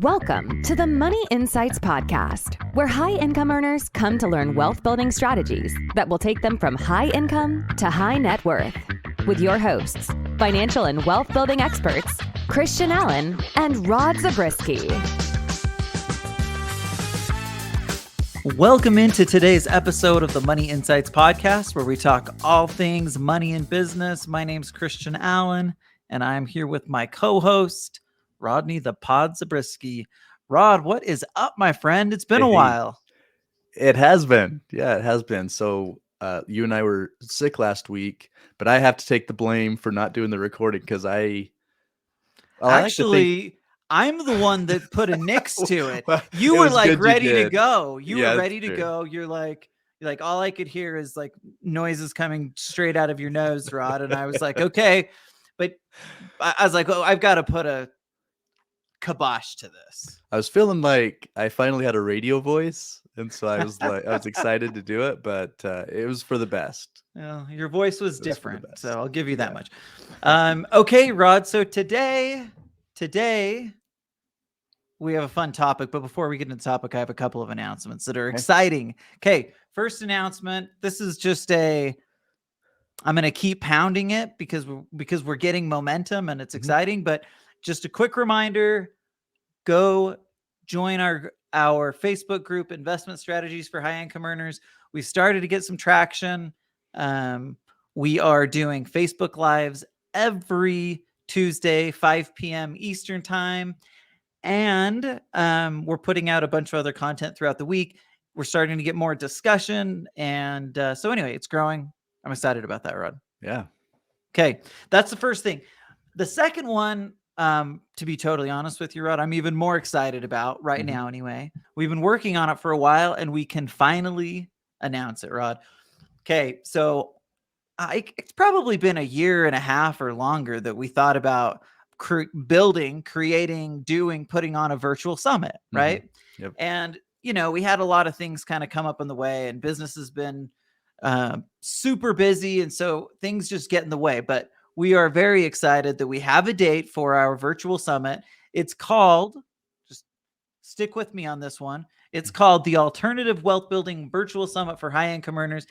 Welcome to the Money Insights Podcast, where high income earners come to learn wealth building strategies that will take them from high income to high net worth. With your hosts, financial and wealth building experts, Christian Allen and Rod Zabriskie. Welcome into today's episode of the Money Insights Podcast, where we talk all things money and business. My name's Christian Allen, and I'm here with my co-host, Rodney the Pod Zabriskie. Rod, what is up, my friend? It's been a while. It has been. Yeah, it has been. So you and I were sick last week, but I have to take the blame for not doing the recording because I'm the one that put a nix to it. Well, You it were was like good you ready to did. go. You Yeah, were that's ready to true. go. You're like, all I could hear is like noises coming straight out of your nose, Rod. And I was like, okay. But I was like, oh, I've got to put a kibosh to this. I was feeling like I finally had a radio voice, and so I was excited to do it, but it was for the best. Well, your voice was It was for the different, best. so I'll give you that Yeah. much. Okay, Rod. So today we have a fun topic, but before we get into the topic, I have a couple of announcements that are Okay. exciting. Okay, first announcement. This is just I'm going to keep pounding it because we're getting momentum and it's exciting. But just a quick reminder: go join our Facebook group, Investment Strategies for High Income Earners. We started to get some traction. We are doing Facebook Lives every Tuesday, 5 p.m. Eastern Time. And we're putting out a bunch of other content throughout the week. We're starting to get more discussion. And so anyway, it's growing. I'm excited about that, Rod. Yeah. Okay, that's the first thing. The second one, to be totally honest with you, Rod, I'm even more excited about right now anyway. We've been working on it for a while, and we can finally announce it, Rod. Okay, so it's probably been a year and a half or longer that we thought about putting on a virtual summit, right? Yep. And, we had a lot of things kind of come up in the way, and business has been super busy. And so things just get in the way. But we are very excited that we have a date for our virtual summit. It's called, just stick with me on this one. It's called the Alternative Wealth Building Virtual Summit for High Income Earners.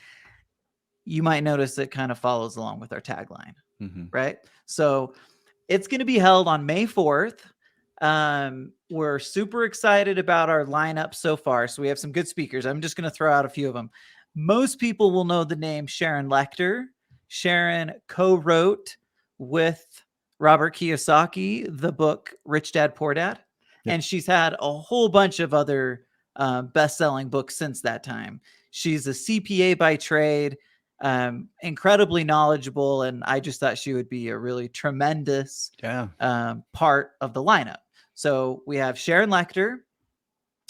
You might notice it kind of follows along with our tagline, right? So it's going to be held on May 4th. We're super excited about our lineup so far. So we have some good speakers. I'm just going to throw out a few of them. Most people will know the name Sharon Lechter. Sharon co-wrote with Robert Kiyosaki the book Rich Dad, Poor Dad. Yep. And she's had a whole bunch of other best-selling books since that time. She's a CPA by trade, incredibly knowledgeable, and I just thought she would be a really tremendous part of the lineup. So we have Sharon Lechter.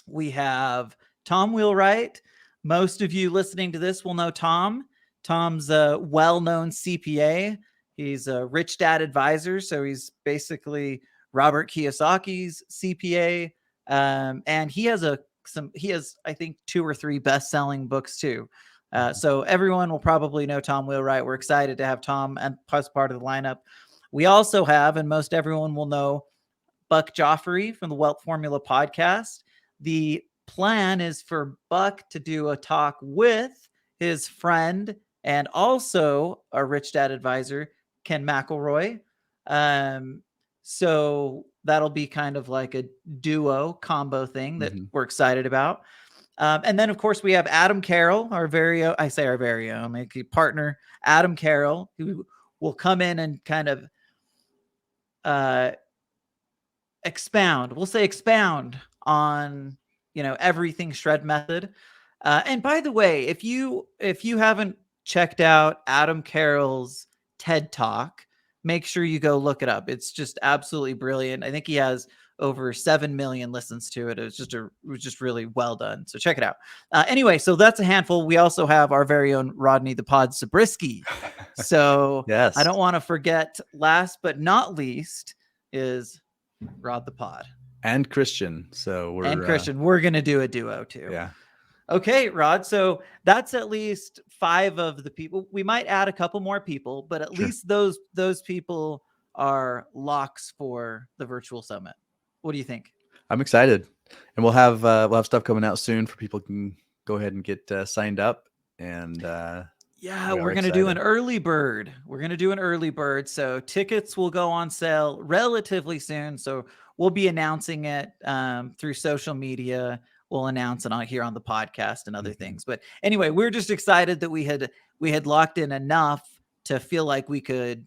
We have Tom Wheelwright. Most of you listening to this will know Tom. Tom's a well-known CPA. He's a Rich Dad advisor, so he's basically Robert Kiyosaki's CPA. And he has I think 2 or 3 best-selling books too. So everyone will probably know Tom Wheelwright. We're excited to have Tom as part of the lineup. We also have, and most everyone will know, Buck Joffrey from the Wealth Formula podcast. The plan is for Buck to do a talk with his friend and also a Rich Dad advisor, Ken McElroy. So that'll be kind of like a duo combo thing that we're excited about. And then, of course, we have Adam Carroll, our very own partner, Adam Carroll, who will come in and kind of expound on, everything Shred Method. And by the way, if you haven't checked out Adam Carroll's TED Talk, make sure you go look it up. It's just absolutely brilliant. I think he has over 7 million listens to it. It was just really well done. So check it out. Anyway, so that's a handful. We also have our very own Rodney the Pod Zabriskie. So Yes. I don't want to forget, last but not least, is Rod the Pod. And Christian. So we're going to do a duo too. Yeah. Okay, Rod. So that's at least 5 of the people. We might add a couple more people, but at least those people are locks for the virtual summit. What do you think? I'm excited, and we'll have stuff coming out soon for people can go ahead and get signed up. And Yeah, we are we're going to do an excited. early bird. We're going to do an early bird. So tickets will go on sale relatively soon. So we'll be announcing it through social media. We'll announce it on here on the podcast and other Mhm. things. But anyway, we're just excited that we had locked in enough to feel like we could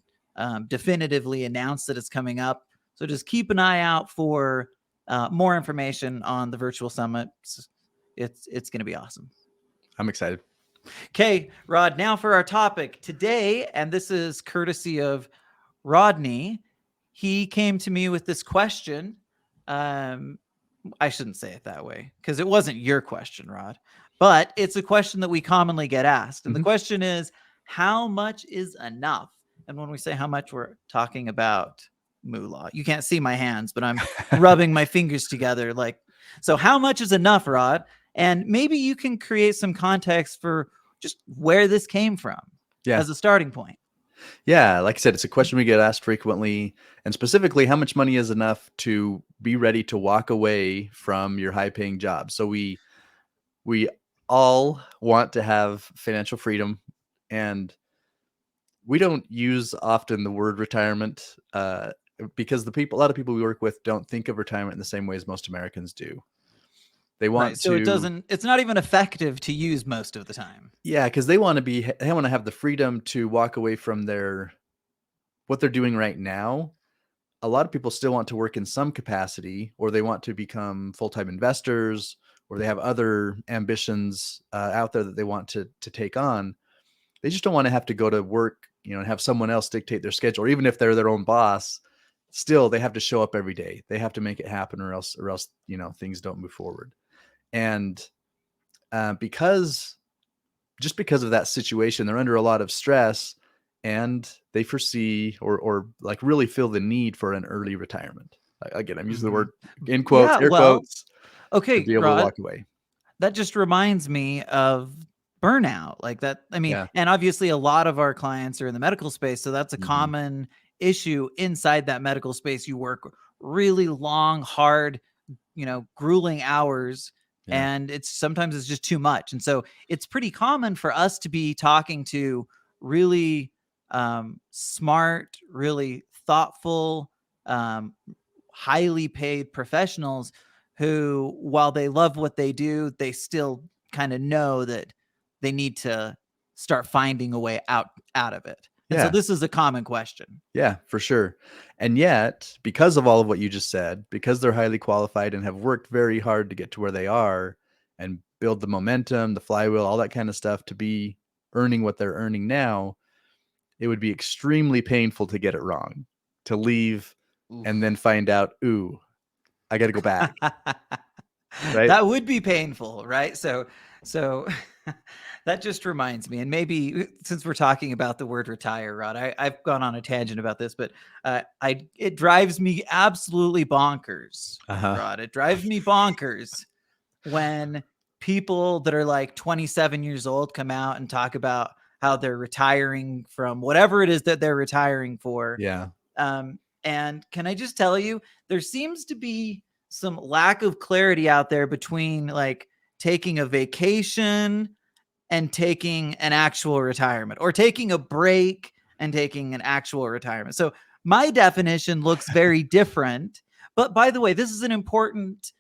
definitively announce that it's coming up. So just keep an eye out for more information on the virtual summit. It's going to be awesome. I'm excited. Okay, Rod, now for our topic today, and this is courtesy of Rodney. He came to me with this question. I shouldn't say it that way because it wasn't your question, Rod, but it's a question that we commonly get asked. And the question is, how much is enough? And when we say how much, we're talking about moolah. You can't see my hands, but I'm rubbing my fingers together. So how much is enough, Rod? And maybe you can create some context for just where this came from as a starting point. Yeah, like I said, it's a question we get asked frequently, and specifically, how much money is enough to be ready to walk away from your high-paying job? So we all want to have financial freedom, and we don't use often the word retirement because a lot of people we work with don't think of retirement in the same way as most Americans do. They want So it's not even effective to use most of the time. Yeah, because they want to have the freedom to walk away from what they're doing right now. A lot of people still want to work in some capacity, or they want to become full-time investors, or they have other ambitions out there that they want to take on. They just don't want to have to go to work, and have someone else dictate their schedule. Or even if they're their own boss, still they have to show up every day. They have to make it happen, or else things don't move forward. And because of that situation, they're under a lot of stress, and they foresee or like really feel the need for an early retirement. Again, I'm using the word in quotes, air quotes, okay, to be able Rod, to walk away. That just reminds me of burnout. Like that, I mean, Yeah. and obviously a lot of our clients are in the medical space, so that's a Mhm. common issue inside that medical space. You work really long, hard, grueling hours. Yeah. And sometimes it's just too much. And so it's pretty common for us to be talking to really smart, really thoughtful, highly paid professionals who, while they love what they do, they still kind of know that they need to start finding a way out of it. And so Yeah. this is a common question. Yeah, for sure. And yet, because of all of what you just said, because they're highly qualified and have worked very hard to get to where they are and build the momentum, the flywheel, all that kind of stuff to be earning what they're earning now, it would be extremely painful to get it wrong, to leave and then find out, ooh, I got to go back. Right? That would be painful, right? So that just reminds me, and maybe since we're talking about the word retire, Rod, I've gone on a tangent about this, but it drives me absolutely bonkers, Rod. It drives me bonkers when people that are like 27 years old come out and talk about how they're retiring from whatever it is that they're retiring for. Yeah. And can I just tell you, there seems to be some lack of clarity out there between like taking a vacation and taking an actual retirement, or taking a break and taking an actual retirement. So my definition looks very different. But by the way, this is an important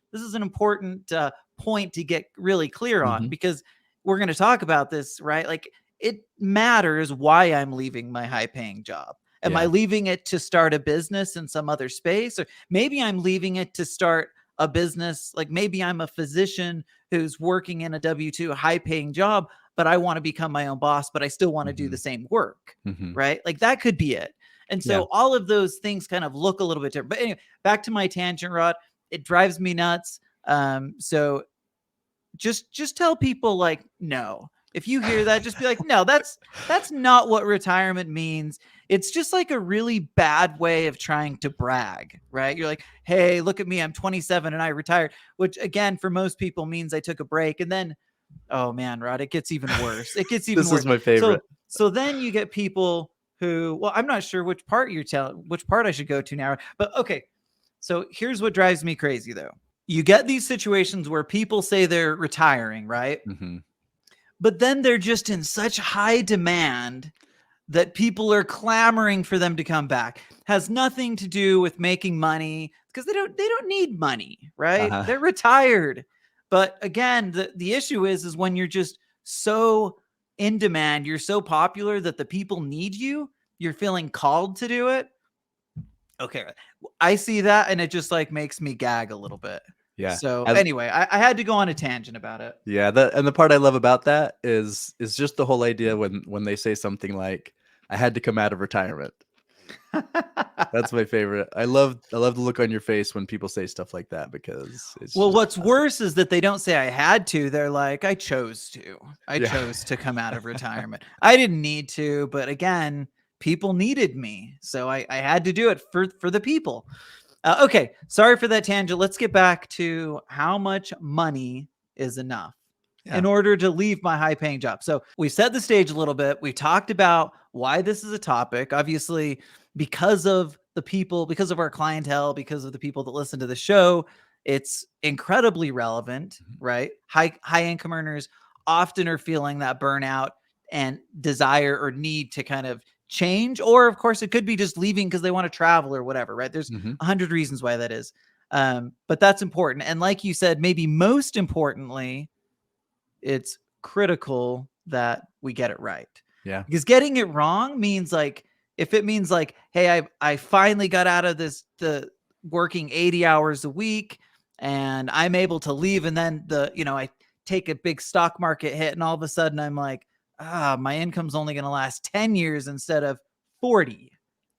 point to get really clear on, because we're going to talk about this, right? Like, it matters why I'm leaving my high paying job. Am I leaving it to start a business in some other space? Or maybe I'm leaving it to start a business. Like maybe I'm a physician who's working in a W-2 high paying job, but I want to become my own boss, but I still want to do the same work, right? Like that could be it. And so all of those things kind of look a little bit different. But anyway, back to my tangent, Rod. It drives me nuts. So just tell people, like, no. If you hear that, just be like, no, that's not what retirement means. It's just like a really bad way of trying to brag, right? You're like, hey, look at me. I'm 27 and I retired, which again, for most people means I took a break. And then, oh man, Rod, it gets even worse. It gets even This worse. is my favorite. So then you get people who, well, I'm not sure which part I should go to now, but okay. So here's what drives me crazy though. you get these situations where people say they're retiring, right? Mhm. But then they're just in such high demand that people are clamoring for them to come back. Has nothing to do with making money because they don't need money, right? Uh-huh. They're retired. But again, the issue is when you're just so in demand, you're so popular that the people need you, you're feeling called to do it. Okay. I see that and it just like makes me gag a little bit. Yeah. So As anyway, I had to go on a tangent about it. Yeah, and the part I love about that is just the whole idea when they say something like, "I had to come out of retirement." That's my favorite. I love the look on your face when people say stuff like that because it's Well, just what's classic. worse is that they don't say I had to. They're like, I chose to. I Yeah. chose to come out of retirement. I didn't need to, but again, people needed me. So I had to do it for the people. Okay. Sorry for that tangent. Let's get back to how much money is enough in Yeah. order to leave my high paying job. So we set the stage a little bit. We talked about why this is a topic. Obviously, because of the people, because of our clientele, because of the people that listen to the show, it's incredibly relevant, right? High income earners often are feeling that burnout and desire or need to kind of change, or of course it could be just leaving because they want to travel or whatever, right? There's Mhm. 100 reasons why that is. But that's important. And like you said, maybe most importantly, it's critical that we get it right. Yeah. Because getting it wrong means like, if it means like, hey, I finally got out of the working 80 hours a week and I'm able to leave, and then I take a big stock market hit and all of a sudden I'm like, my income's only going to last 10 years instead of 40.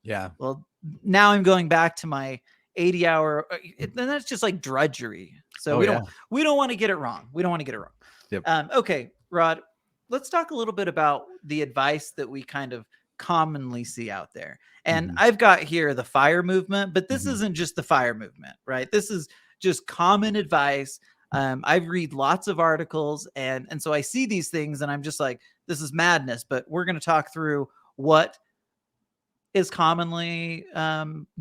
Yeah. Well, now I'm going back to my 80-hour, then that's just like drudgery. So Oh, we yeah. don't want to get it wrong. We don't want to get it wrong. Yep. Okay, Rod, let's talk a little bit about the advice that we kind of commonly see out there. And Mhm. I've got here the FIRE movement, but this Mhm. isn't just the FIRE movement, right? This is just common advice. I read lots of articles and so I see these things and I'm just like, this is madness, but we're going to talk through what is commonly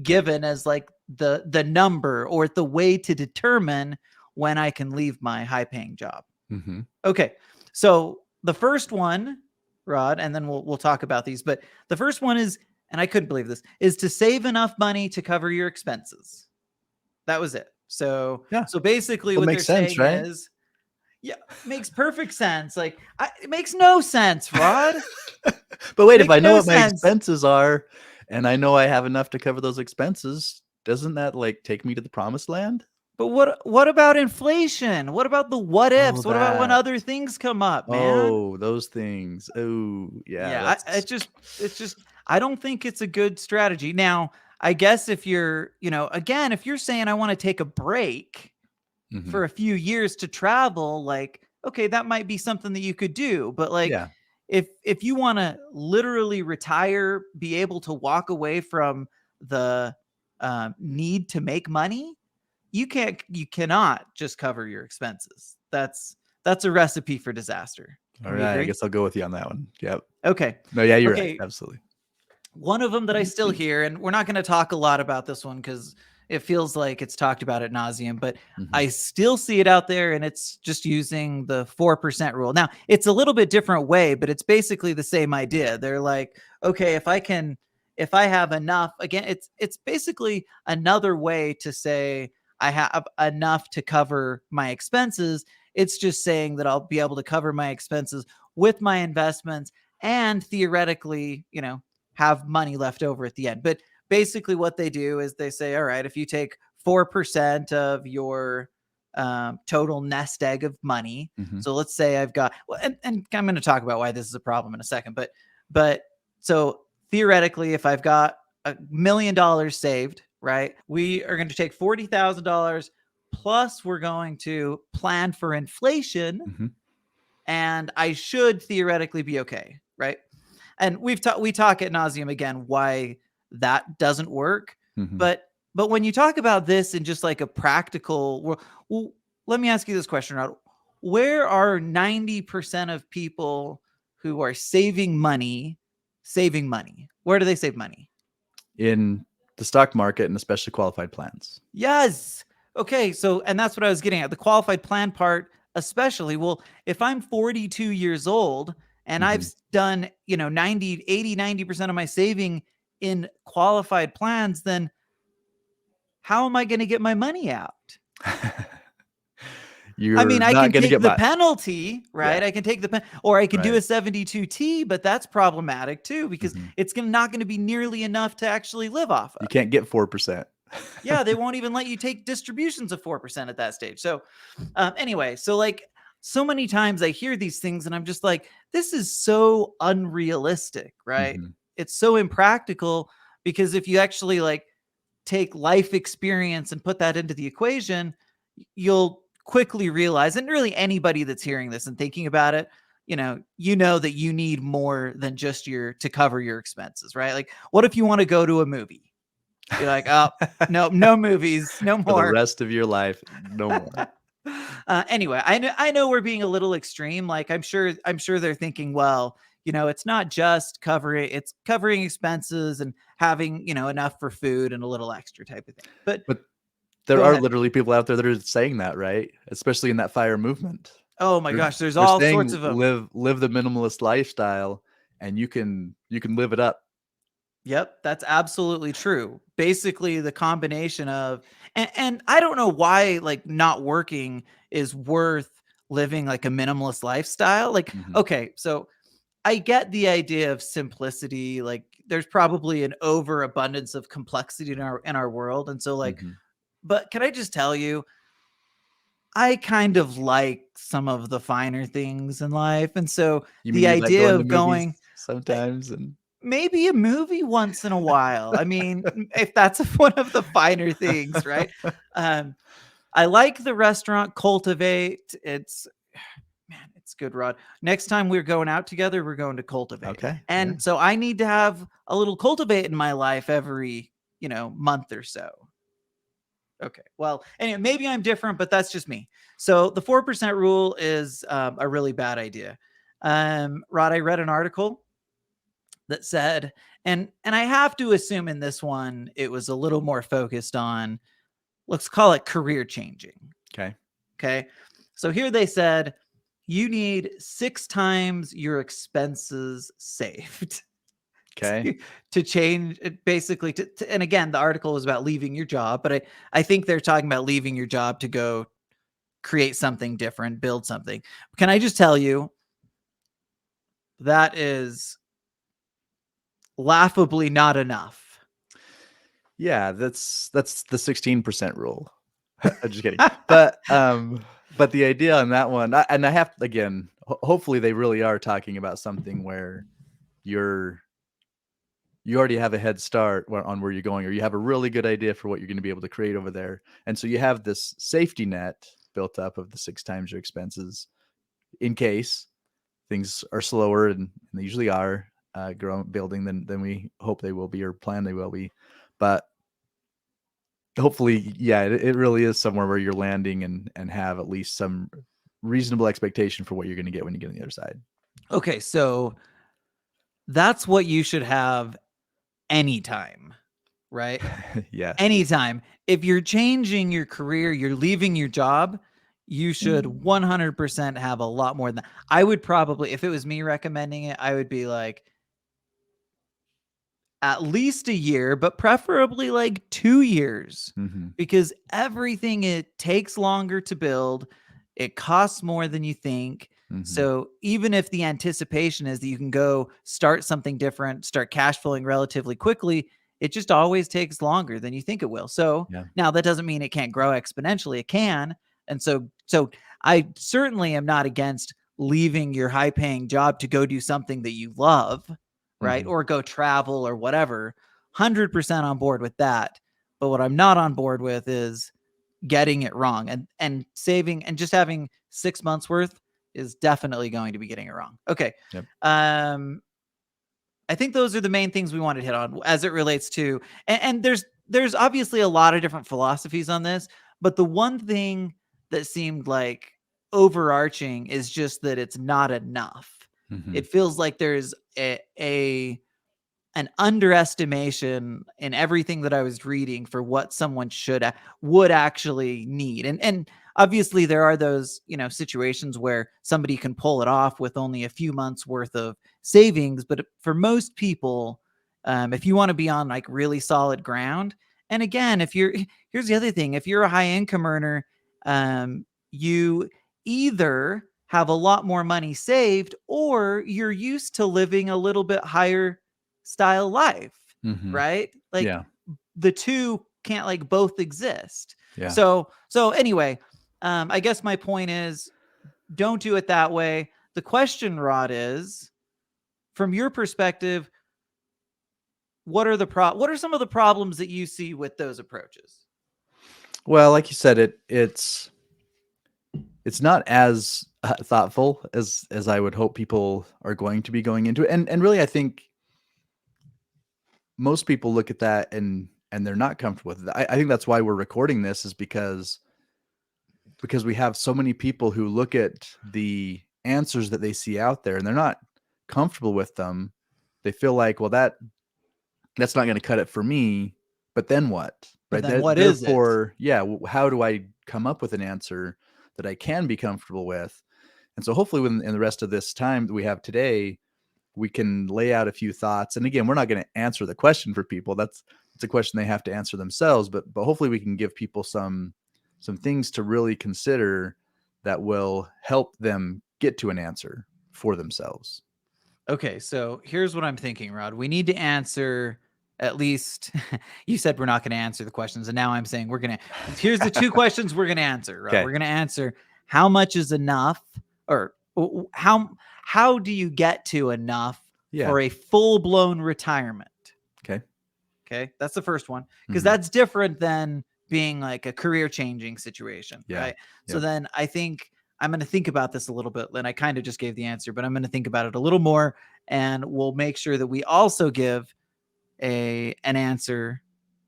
given as like the number or the way to determine when I can leave my high paying job. Mhm. Okay. So the first one, Rod, and then we'll talk about these, but the first one is, and I couldn't believe this, is to save enough money to cover your expenses. That was it. So Yeah. basically Well, what they're makes sense, saying right? is, yeah, makes perfect sense. Like it makes no sense, Rod. But wait, if Makes I know no what my sense. expenses are and I know I have enough to cover those expenses, doesn't that like take me to the promised land? But what about inflation? What about the what Oh, ifs? What about when that. other things come up, man? Oh, those things. Oh, yeah, Yeah, that's it's just I don't think it's a good strategy. Now, I guess if you're, again, if you're saying I want to take a break Mhm. for a few years to travel, like, okay, that might be something that you could do. But like Yeah. if you want to literally retire, be able to walk away from the need to make money, you cannot just cover your expenses. That's a recipe for disaster. All Can we right, I agree? guess I'll go with you on that one. Yep. Okay. No, yeah, you're right. Okay. Absolutely. One of them that I still hear, and we're not going to talk a lot about this one because it feels like it's talked about ad nauseum, but Mhm. I still see it out there, and it's just using the 4% rule. Now, it's a little bit different way, but it's basically the same idea. They're like, okay, if I have enough, again, it's basically another way to say I have enough to cover my expenses. It's just saying that I'll be able to cover my expenses with my investments and theoretically, have money left over at the end. But basically, what they do is they say, all right, if you take 4% of your total nest egg of money. Mhm. So let's say I've got, well, and I'm going to talk about why this is a problem in a second. But so theoretically, if I've got $1 million saved, right, we are going to take $40,000 plus we're going to plan for inflation, Mhm. and I should theoretically be okay, right? And we talk ad nauseum again why that doesn't work. Mhm. But when you talk about this in just like a practical, well, let me ask you this question, Rod. Where are 90% of people who are saving money? Where do they save money? In the stock market and especially qualified plans. Yes, Okay, so and that's what I was getting at. The qualified plan part, especially. Well, if I'm 42 years old and I've Mhm. done, 90% of my saving in qualified plans, then how am I going to get my money out? I mean, You're I not can gonna take get the much. penalty, Yeah, right? I can take the or I can do right. a 72T, but that's problematic too because Mhm. it's not going to be nearly enough to actually live off You of. can't get 4%. Yeah, they won't even let you take distributions of 4% at that stage. So, anyway, so like so many times I hear these things and I'm just like, this is so unrealistic, right? Mhm. It's so impractical because if you actually like take life experience and put that into the equation, you'll quickly realize, and really anybody that's hearing this and thinking about it, you know that you need more than just to cover your expenses, right? Like, what if you want to go to a movie? You're like, oh, no, no movies, no For the more. rest of your life, no more. Anyway, I know we're being a little extreme. Like I'm sure they're thinking, well, it's not just it's covering expenses and having, enough for food and a little extra type of thing. But But there go are ahead. literally people out there that are saying that, right? Especially in that FIRE movement. Oh my They're gosh, there's they're all sorts saying of them. live the minimalist lifestyle, and you can live it up. Yep, that's absolutely true. Basically, the combination of and I don't know why like not working is worth living like a minimalist lifestyle. Like, Mhm. okay, so I get the idea of simplicity. Like, there's probably an overabundance of complexity in our world, and so like, Mhm. but can I just tell you, I kind of like some of the finer things in life, and so You mean the you like idea going to of movies going. sometimes and Maybe a movie once in a while. I mean, if that's one of the finer things, right? Um, I like the restaurant Cultivate. It's man, it's good, Rod. Next time we're going out together, we're going to Cultivate. Okay, yeah. And so I need to have a little Cultivate in my life every, month or so. Okay. Well, anyway, maybe I'm different, but that's just me. So the 4% rule is a really bad idea. Rod, I read an article that said, and I have to assume in this one it was a little more focused on, let's call it career changing. Okay. Okay. So here they said you need 6 times your expenses saved Okay. to change it basically and again, the article was about leaving your job, but I think they're talking about leaving your job to go create something different, build something. Can I just tell you that is laughably not enough. Yeah, that's the 16% rule. I'm just kidding. But the idea on that one, and I have again, hopefully they really are talking about something where you're you already have a head start on where you're going, or you have a really good idea for what you're going to be able to create over there. And so you have this safety net built up of the 6 times your expenses in case things are slower, and they usually are building than we hope they will be or plan they will be. But hopefully, yeah, it really is somewhere where you're landing and have at least some reasonable expectation for what you're going to get when you get on the other side. Okay, so that's what you should have anytime, right? Yeah. Anytime. If you're changing your career, you're leaving your job, you should 100% have a lot more than that. I would probably, if it was me recommending it, I would be like at least a year, but preferably like 2 years Mm-hmm. because everything it takes longer to build, it costs more than you think. Mm-hmm. So even if the anticipation is that you can go start something different, start cash flowing relatively quickly, it just always takes longer than you think it will. So Yeah. now that doesn't mean it can't grow exponentially. It can. And so I certainly am not against leaving your high paying job to go do something that you love, right? Mm-hmm. Or go travel or whatever. 100% on board with that. But what I'm not on board with is getting it wrong and saving and just having 6 months worth is definitely going to be getting it wrong. Okay. Yep. I think those are the main things we wanted to hit on as it relates to and there's obviously a lot of different philosophies on this, but the one thing that seemed like overarching is just that it's not enough. Mm-hmm. It feels like there's a an underestimation in everything that I was reading for what someone would actually need. And obviously there are those, situations where somebody can pull it off with only a few months worth of savings. But for most people, if you want to be on like really solid ground, and again, here's the other thing, if you're a high income earner, you either have a lot more money saved or you're used to living a little bit higher style life, Mhm. right? Like Yeah. the two can't like both exist. Yeah. So anyway, I guess my point is don't do it that way. The question, Rod, is from your perspective, what are some of the problems that you see with those approaches? Well, like you said, it's not as thoughtful as I would hope people are going to be going into it. And really, I think most people look at that and they're not comfortable with it. I think that's why we're recording this, is because we have so many people who look at the answers that they see out there and they're not comfortable with them. They feel like, well, that's not going to cut it for me. But then what? But Right? then what is it? Therefore, yeah, how do I come up with an answer that I can be comfortable with? And so hopefully in the rest of this time that we have today, we can lay out a few thoughts. And again, we're not going to answer the question for people. It's a question they have to answer themselves, but hopefully we can give people some things to really consider that will help them get to an answer for themselves. Okay, so here's what I'm thinking, Rod. We need to answer at least, you said we're not going to answer the questions, and now I'm saying here's the two questions we're going to answer, Rod. Okay. We're going to answer how much is enough, or how do you get to enough for a full-blown retirement? Okay, that's the first one, because that's different than being like a career-changing situation, right? So then I think I'm going to think about this a little bit, and I kind of just gave the answer, but I'm going to think about it a little more, and we'll make sure that we also give an answer,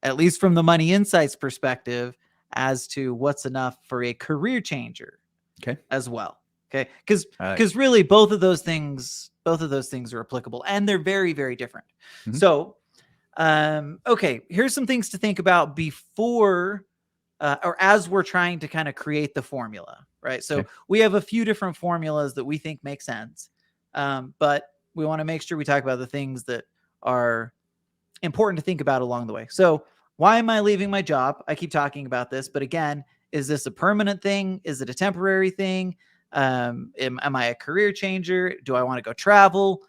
at least from the Money Insights perspective, as to what's enough for a career changer. Okay. As well. Okay. Because really both of those things are applicable, and they're very, very different. Mhm. So, okay, here's some things to think about before or as we're trying to kind of create the formula, right? So we have a few different formulas that we think make sense, but we want to make sure we talk about the things that are important to think about along the way. So why am I leaving my job? I keep talking about this, but again, is this a permanent thing? Is it a temporary thing? Am I a career changer? Do I want to go travel?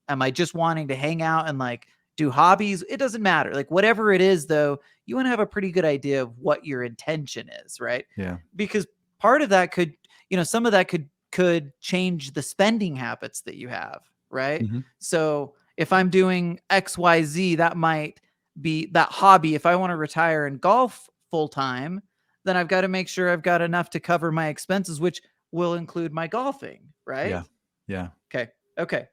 Am I just wanting to hang out and like do hobbies? It doesn't matter. Like whatever it is, though, you want to have a pretty good idea of what your intention is, right? Yeah. Because part of that could, some of that could change the spending habits that you have, right? Mhm. So if I'm doing XYZ, that might be that hobby. If I want to retire and golf full time, then I've got to make sure I've got enough to cover my expenses, which will include my golfing, right? Yeah. Okay.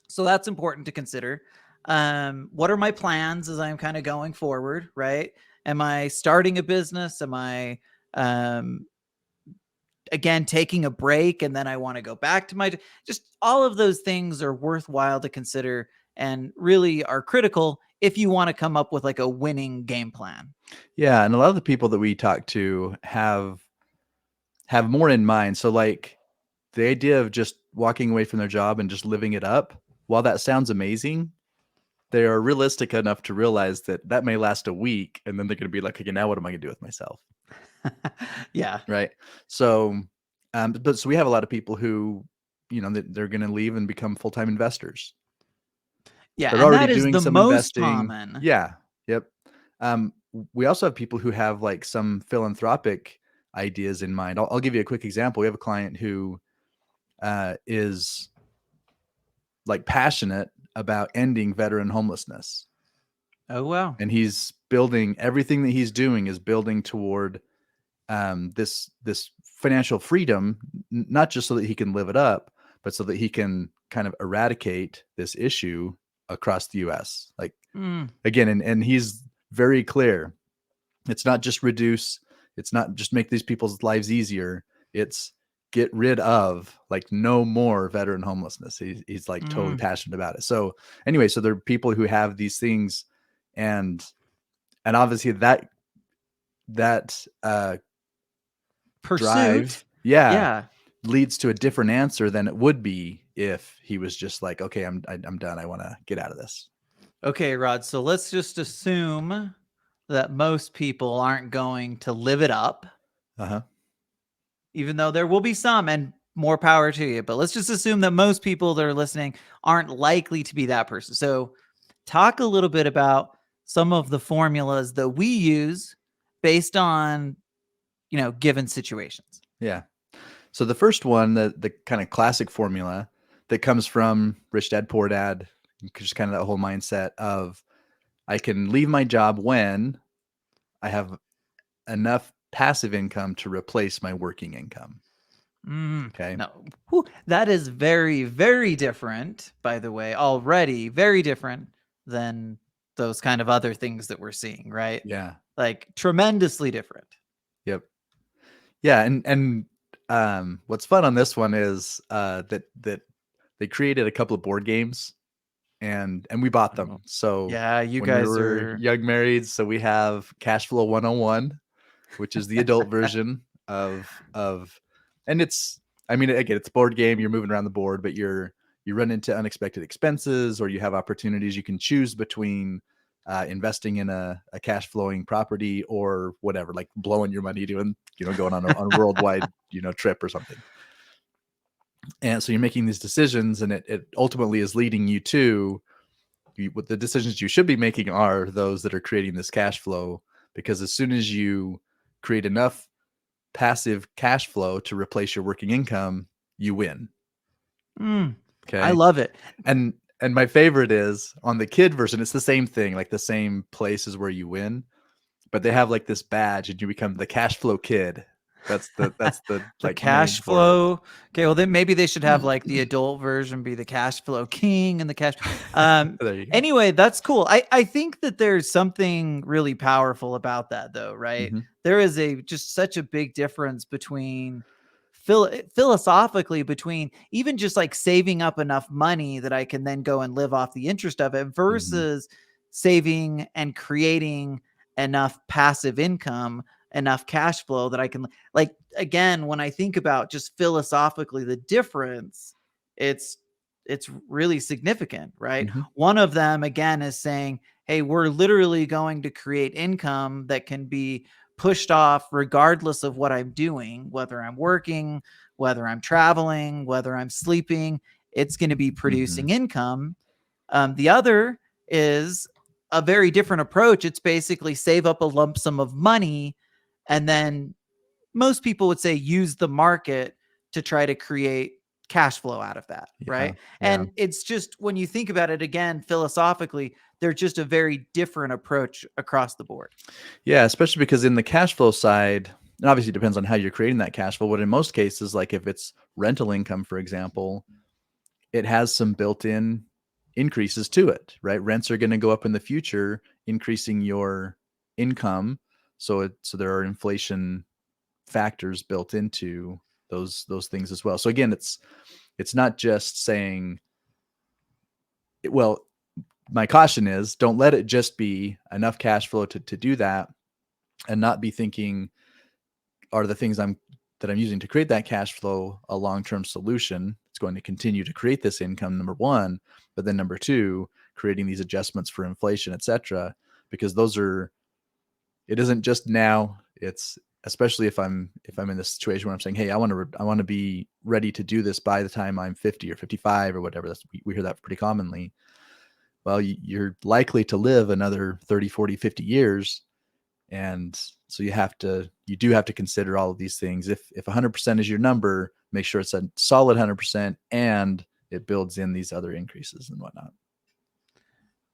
So that's important to consider. What are my plans as I'm kind of going forward, right? Am I starting a business? Am I, again, taking a break and then I want to go back to just all of those things are worthwhile to consider and really are critical if you want to come up with like a winning game plan. Yeah. And a lot of the people that we talk to have more in mind. So like the idea of just walking away from their job and just living it up, while that sounds amazing, they are realistic enough to realize that may last a week, and then they're going to be like, okay, now what am I going to do with myself? Yeah. Right. So, so we have a lot of people who, they're going to leave and become full-time investors. Yeah. They're and already that is doing the some most investing. common. Yeah. Yep. We also have people who have like some philanthropic ideas in mind. I'll give you a quick example. We have a client who is like passionate about ending veteran homelessness. Oh, wow. And he's building, everything that he's doing is building toward this financial freedom, not just so that he can live it up, but so that he can kind of eradicate this issue across the US. Like again, and he's very clear. It's not just reduce, it's not just make these people's lives easier. It's get rid of, like, no more veteran homelessness. He's like totally Mm. passionate about it. So anyway, so there are people who have these things, and obviously that Pursuit. drive, yeah, Yeah. leads to a different answer than it would be if he was just like, okay, I'm done. I want to get out of this. Okay, Rod. So let's just assume that most people aren't going to live it up, Uh-huh. even though there will be some, and more power to you. But let's just assume that most people that are listening aren't likely to be that person. So talk a little bit about some of the formulas that we use based on, given situations. Yeah. So the first one, the kind of classic formula that comes from Rich Dad Poor Dad, just kind of that whole mindset of, I can leave my job when I have enough passive income to replace my working income. Okay. No, that is very, very different, by the way, already very different than those kind of other things that we're seeing, right? Yeah. Like tremendously different. Yep. Yeah. And what's fun on this one is that they created a couple of board games, and we bought them. So Yeah, you when we guys were are. young married, so we have Cash Flow 101, which is the adult version of, and it's, I mean, again, it's a board game. You're moving around the board, but you run into unexpected expenses, or you have opportunities. You can choose between investing in a cash flowing property, or whatever, like blowing your money doing, going on a worldwide, trip or something. And so you're making these decisions, and it ultimately is leading you to what the decisions you should be making are those that are creating this cash flow, because as soon as you create enough passive cash flow to replace your working income, you win. Okay. I love it. And my favorite is on the kid version, it's the same thing, like the same places where you win, but they have like this badge and you become the cash flow kid. That's the The like cash name for it. flow. Okay, well then maybe they should have like the adult version be the cash flow king and the cash. There you go. Anyway, that's cool. I think that there's something really powerful about that, though, right? Mhm. There is just such a big difference between philosophically between even just like saving up enough money that I can then go and live off the interest of it versus saving and creating enough passive income, enough cash flow that I can, like, again, when I think about just philosophically the difference, it's really significant, right? Mhm. One of them again is saying, hey, we're literally going to create income that can be pushed off regardless of what I'm doing, whether I'm working, whether I'm traveling, whether I'm sleeping, it's going to be producing income. The other is a very different approach. It's basically save up a lump sum of money, and then most people would say use the market to try to create cash flow out of that, right? Yeah. And it's just, when you think about it again philosophically, they're just a very different approach across the board. Yeah, especially because in the cash flow side, and obviously it depends on how you're creating that cash flow, but in most cases, like if it's rental income, for example, it has some built-in increases to it, right? Rents are going to go up in the future, increasing your income. So there are inflation factors built into those things as well. So again, it's not just saying, well, my caution is don't let it just be enough cash flow to do that, and not be thinking, are the things that I'm using to create that cash flow a long-term solution? It's going to continue to create this income, number one, but then number two, creating these adjustments for inflation, et cetera, because it isn't just now. It's especially if I'm in this situation where I'm saying, hey, I want to be ready to do this by the time I'm 50 or 55 or whatever. We hear that pretty commonly. Well, you're likely to live another 30, 40, 50 years. And so you do have to consider all of these things. If 100% is your number, make sure it's a solid 100% and it builds in these other increases and whatnot.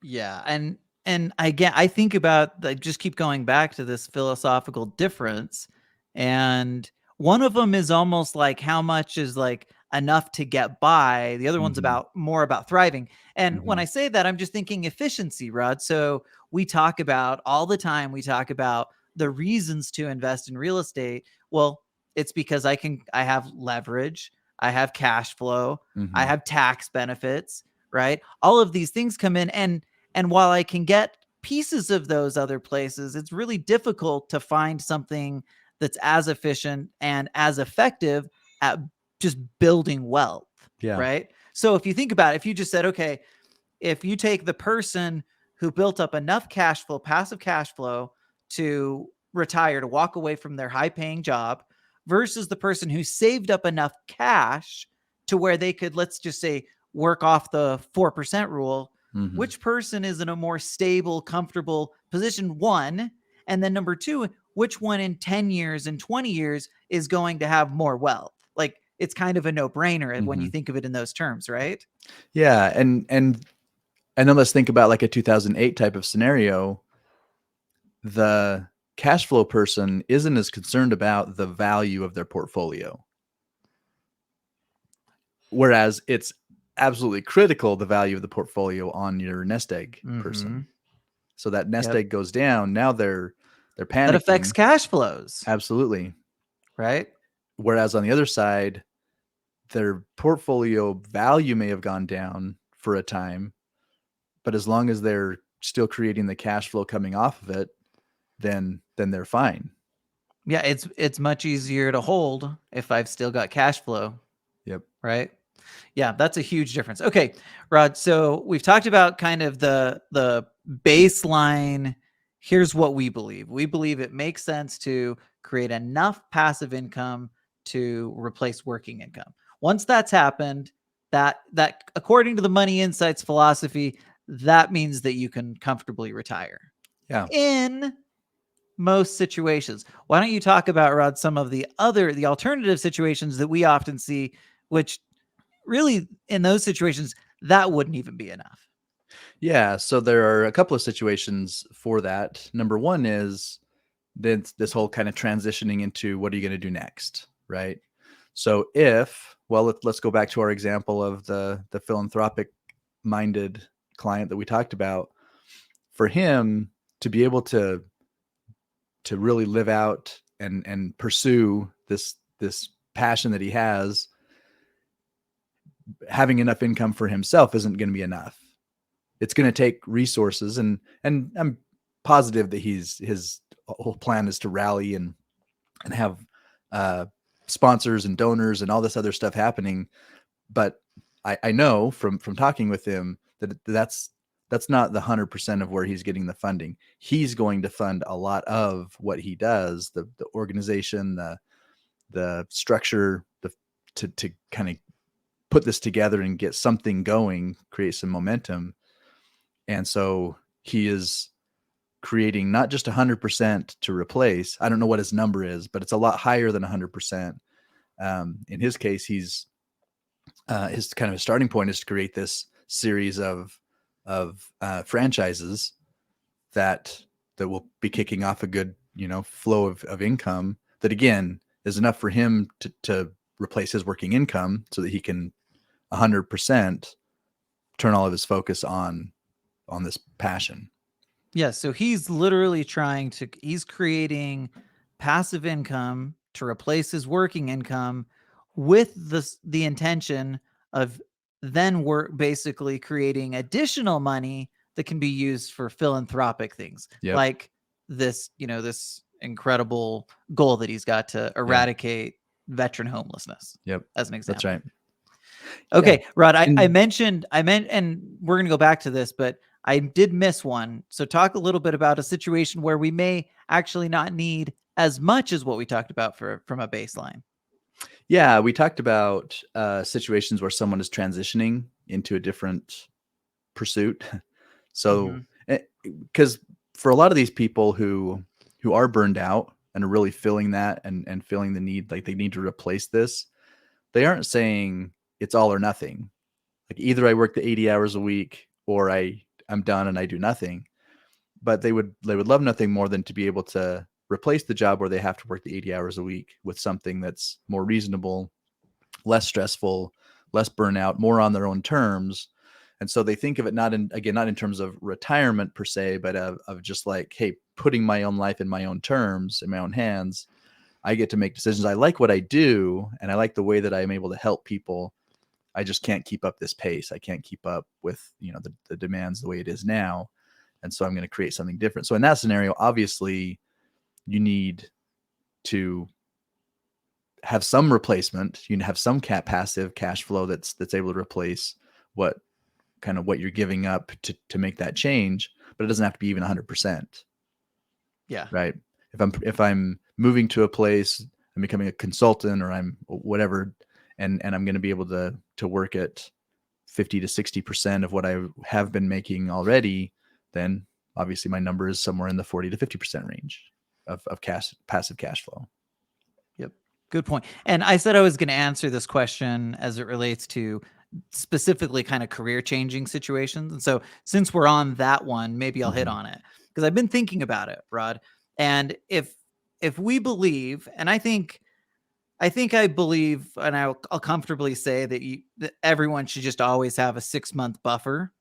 Yeah. And again, I think about, like, just keep going back to this philosophical difference. And one of them is almost like how much is like enough to get by. The other one's more about thriving. And when I say that, I'm just thinking efficiency, Rod. So we talk about all the time, we talk about the reasons to invest in real estate. Well, It's because I have leverage, I have cash flow, I Mhm. have tax benefits, right? All of these things come in, and while I can get pieces of those other places, it's really difficult to find something that's as efficient and as effective at just building wealth, Yeah. right? So if you think about it, if you just said, okay, if you take the person who built up enough cash flow, passive cash flow, to retire, to walk away from their high paying job, versus the person who saved up enough cash to where they could, let's just say, work off the 4% rule, Mhm. which person is in a more stable, comfortable position? One. And then number two, which one in 10 years and 20 years is going to have more wealth? Like, it's kind of a no brainer when you Mhm. think of it in those terms, right? Yeah, and then let's think about like a 2008 type of scenario. The cash flow person isn't as concerned about the value of their portfolio. Whereas it's absolutely critical, the value of the portfolio on your nest egg Mm-hmm. person. So that nest Yep. egg goes down. Now they're That affects panicking. cash flows, Absolutely. right? Whereas on the other side, their portfolio value may have gone down for a time, but as long as they're still creating the cash flow coming off of it, then they're fine. Yeah, it's much easier to hold if I've still got cash flow, Yep. right? Yeah, that's a huge difference. Okay, Rod, so we've talked about kind of the baseline. Here's what we believe. We believe it makes sense to create enough passive income to replace working income. Once that's happened, that according to the Money Insights philosophy, that means that you can comfortably retire. Yeah. In most situations. Why don't you talk about, Rod, some of the alternative situations that we often see, which really in those situations, that wouldn't even be enough. Yeah. So there are a couple of situations for that. Number one is this whole kind of transitioning into what are you going to do next, right? So let's go back to our example of the philanthropic minded client that we talked about. For him to be able to really live out and pursue this passion that he has, having enough income for himself isn't going to be enough. It's going to take resources, and I'm positive that his whole plan is to rally and have sponsors and donors and all this other stuff happening. But I know from talking with him that that's not the 100% of where he's getting the funding. He's going to fund a lot of what he does, the organization, the structure, to kind of put this together and get something going, create some momentum. And so he is creating not just 100% to replace. I don't know what his number is, but it's a lot higher than 100%. In his case, his kind of a starting point is to create this series of franchises that will be kicking off a good, flow of income that again is enough for him to replace his working income so that he can 100% turn all of his focus on this passion. Yeah, so he's literally he's creating passive income to replace his working income with the intention of then work basically creating additional money that can be used for philanthropic things, Yep. like this incredible goal that he's got to eradicate veteran homelessness. Yep. As an example. That's right. Okay, Yeah. Rod, I mentioned, and we're going to go back to this, but I did miss one. So talk a little bit about a situation where we may actually not need as much as what we talked about from a baseline. Yeah, we talked about situations where someone is transitioning into a different pursuit. So, because for a lot of these people who are burned out and are really feeling that and feeling the need, like they need to replace this, they aren't saying it's all or nothing. Like either I work the 80 hours a week or I'm done and I do nothing. But they would love nothing more than to be able to replace the job where they have to work the 80 hours a week with something that's more reasonable, less stressful, less burnout, more on their own terms. And so they think of it not in terms of retirement per se, but of just like, hey, putting my own life in my own terms, in my own hands. I get to make decisions. I like what I do, and I like the way that I'm able to help people. I just can't keep up this pace. I can't keep up with, the demands the way it is now. And so I'm going to create something different. So in that scenario, obviously you need to have some replacement. You have some passive cash flow that's able to replace what you're giving up to make that change, but it doesn't have to be even 100%. Yeah. Right. If I'm moving to a place, I'm becoming a consultant, or I'm whatever, and I'm going to be able to work at 50 to 60% of what I have been making already, then obviously my number is somewhere in the 40 to 50% range of passive cash flow. Yep. Good point. And I said I was going to answer this question as it relates to specifically kind of career changing situations. And so since we're on that one, maybe I'll hit on it, because I've been thinking about it, Rod. And if we believe, and I think I believe, and I'll comfortably say that everyone should just always have a 6-month buffer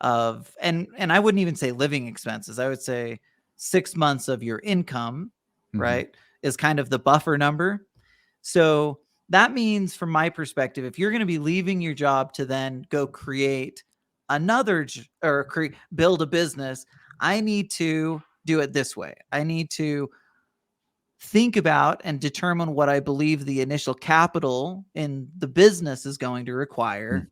of, and I wouldn't even say living expenses. I would say 6 months of your income, right, is kind of the buffer number. So that means, from my perspective, if you're going to be leaving your job to then go create another build a business, I need to do it this way. I need to think about and determine what I believe the initial capital in the business is going to require.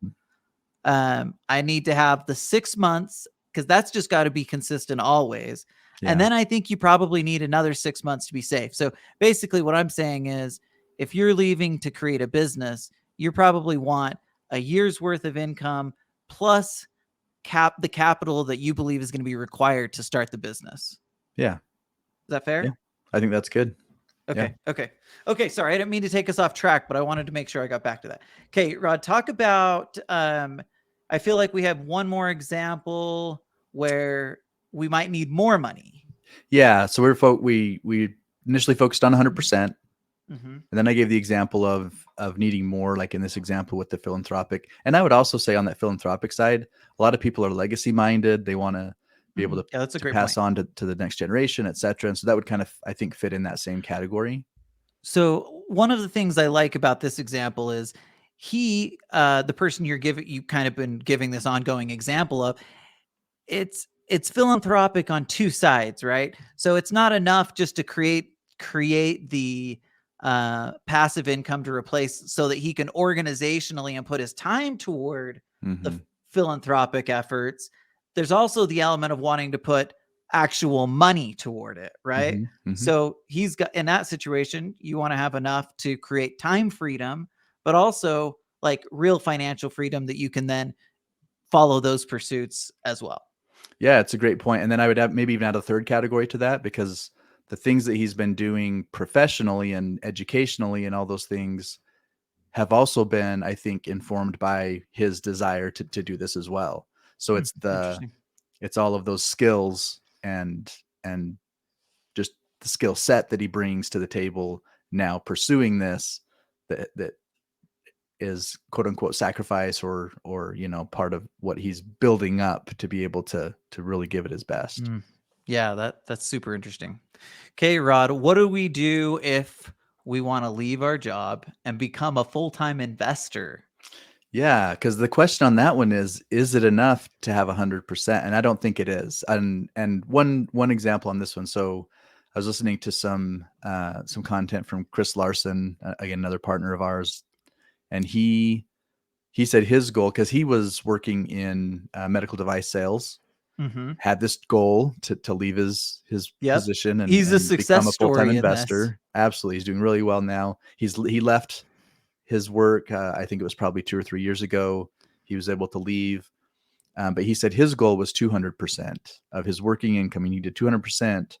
I need to have the 6 months, because that's just got to be consistent always. Yeah. And then I think you probably need another 6 months to be safe. So basically what I'm saying is, if you're leaving to create a business, you probably want a year's worth of income plus the capital that you believe is going to be required to start the business. Yeah. Is that fair? Yeah. I think that's good. Okay. Yeah. Okay. Sorry. I didn't mean to take us off track, but I wanted to make sure I got back to that. Okay, Rod, talk about, I feel like we have one more example where we might need more money. Yeah. So we initially focused on 100%. And then I gave the example of needing more, like in this example with the philanthropic. And I would also say on that philanthropic side, a lot of people are legacy minded. They want to be able to pass on to the next generation, et cetera. And so that would kind of, I think, fit in that same category. So one of the things I like about this example is the person you kind of been giving this ongoing example of, it's philanthropic on two sides, right? So it's not enough just to create the passive income to replace, so that he can organizationally and put his time toward the philanthropic efforts. There's also the element of wanting to put actual money toward it, right? So he's got, in that situation, you want to have enough to create time freedom, but also like real financial freedom that you can then follow those pursuits as well. Yeah, it's a great point. And then I would maybe even add a third category to that, because the things that he's been doing professionally and educationally and all those things have also been, I think, informed by his desire to do this as well. So it's all of those skills and just the skill set that he brings to the table now pursuing this, that is quote unquote sacrifice or part of what he's building up to be able to really give it his best. Yeah, that's super interesting. Okay, Rod, what do we do if we want to leave our job and become a full-time investor? Yeah, because the question on that one is it enough to have 100%? And I don't think it is. And one example on this one. So I was listening to some content from Chris Larson, again, another partner of ours. And he said his goal, because he was working in medical device sales, had this goal to leave his position and he's a success become a full-time story investor. Absolutely. He's doing really well now. He left his work. I think it was probably 2 or 3 years ago. He was able to leave. But he said his goal was 200% of his working income. He needed 200%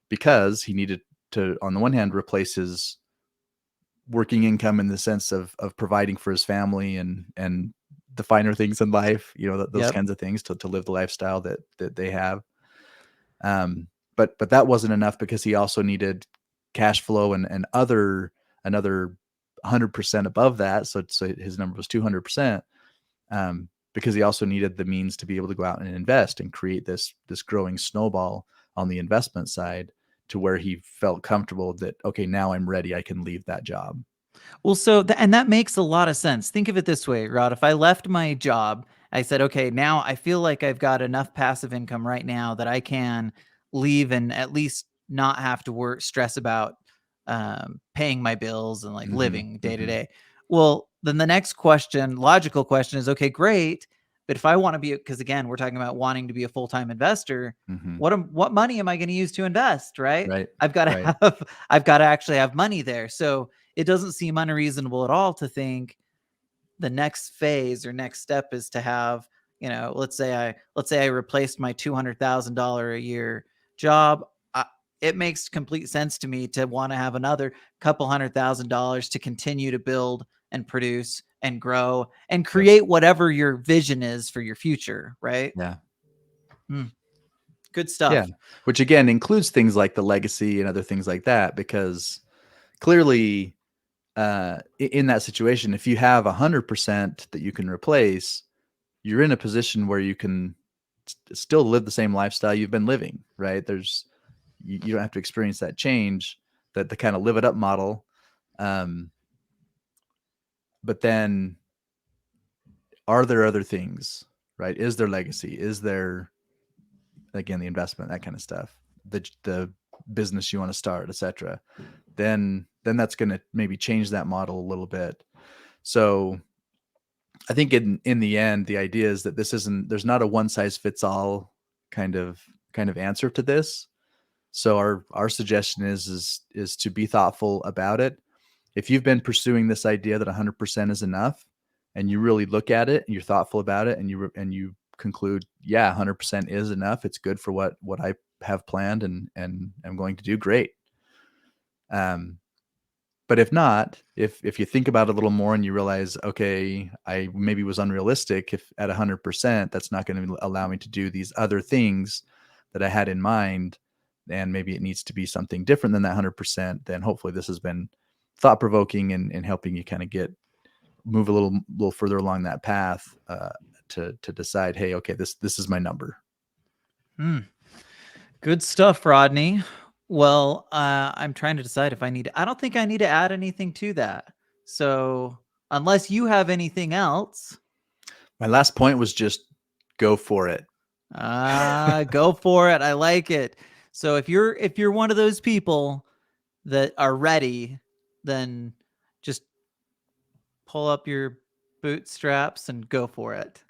because he needed to, on the one hand, replace his working income in the sense of providing for his family and the finer things in life, those kinds of things to live the lifestyle that they have. But that wasn't enough, because he also needed cash flow and another 100% above that. So his number was 200%, because he also needed the means to be able to go out and invest and create this growing snowball on the investment side to where he felt comfortable that, okay, now I'm ready. I can leave that job. Well, so and that makes a lot of sense. Think of it this way, Rod. If I left my job, I said, okay, now I feel like I've got enough passive income right now that I can leave and at least not have to stress about paying my bills and like living day to day. Well, then the next question, logical question is, okay, great. But if I want to be, because again, we're talking about wanting to be a full-time investor, what money am I going to use to invest? Right. I've got to actually have money there. So it doesn't seem unreasonable at all to think the next phase or next step is to have, let's say I replaced my $200,000 a year job. It makes complete sense to me to want to have another couple $100,000 to continue to build and produce and grow and create whatever your vision is for your future. Right. Yeah. Good stuff. Yeah. Which again includes things like the legacy and other things like that, because clearly in that situation, if you have 100% that you can replace, you're in a position where you can still live the same lifestyle you've been living, right? You don't have to experience that change, that the kind of live it up model. But then are there other things, right? Is there legacy? Is there, again, the investment, that kind of stuff, the business you want to start, etc. Then that's going to maybe change that model a little bit. So I think in the end, the idea is that there's not a one size fits all kind of answer to this. So our suggestion is to be thoughtful about it. If you've been pursuing this idea that 100% is enough, and you really look at it and you're thoughtful about it, and you conclude, yeah, 100% is enough, it's good for what I have planned and I'm going to do, great. But if not, if you think about it a little more and you realize, okay, I maybe was unrealistic, if at 100%, that's not going to allow me to do these other things that I had in mind, and maybe it needs to be something different than that 100%, then hopefully this has been thought-provoking and helping you kind of move a little further along that path to decide, hey, okay, this is my number. Good stuff, Rodney. Well, I'm trying to decide if I don't think I need to add anything to that. So unless you have anything else. My last point was just go for it. Go for it. I like it. So if you're one of those people that are ready, then just pull up your bootstraps and go for it.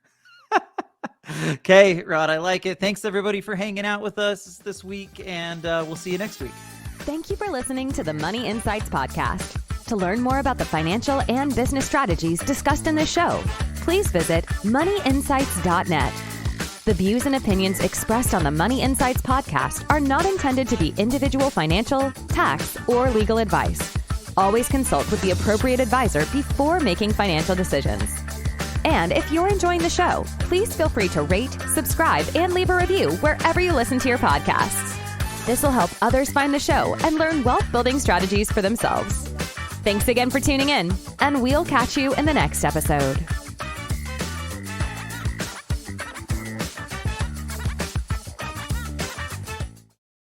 Okay, Rod, I like it. Thanks everybody for hanging out with us this week, and we'll see you next week. Thank you for listening to the Money Insights Podcast. To learn more about the financial and business strategies discussed in this show, please visit moneyinsights.net. The views and opinions expressed on the Money Insights Podcast are not intended to be individual financial, tax, or legal advice. Always consult with the appropriate advisor before making financial decisions. And if you're enjoying the show, please feel free to rate, subscribe, and leave a review wherever you listen to your podcasts. This will help others find the show and learn wealth-building strategies for themselves. Thanks again for tuning in, and we'll catch you in the next episode.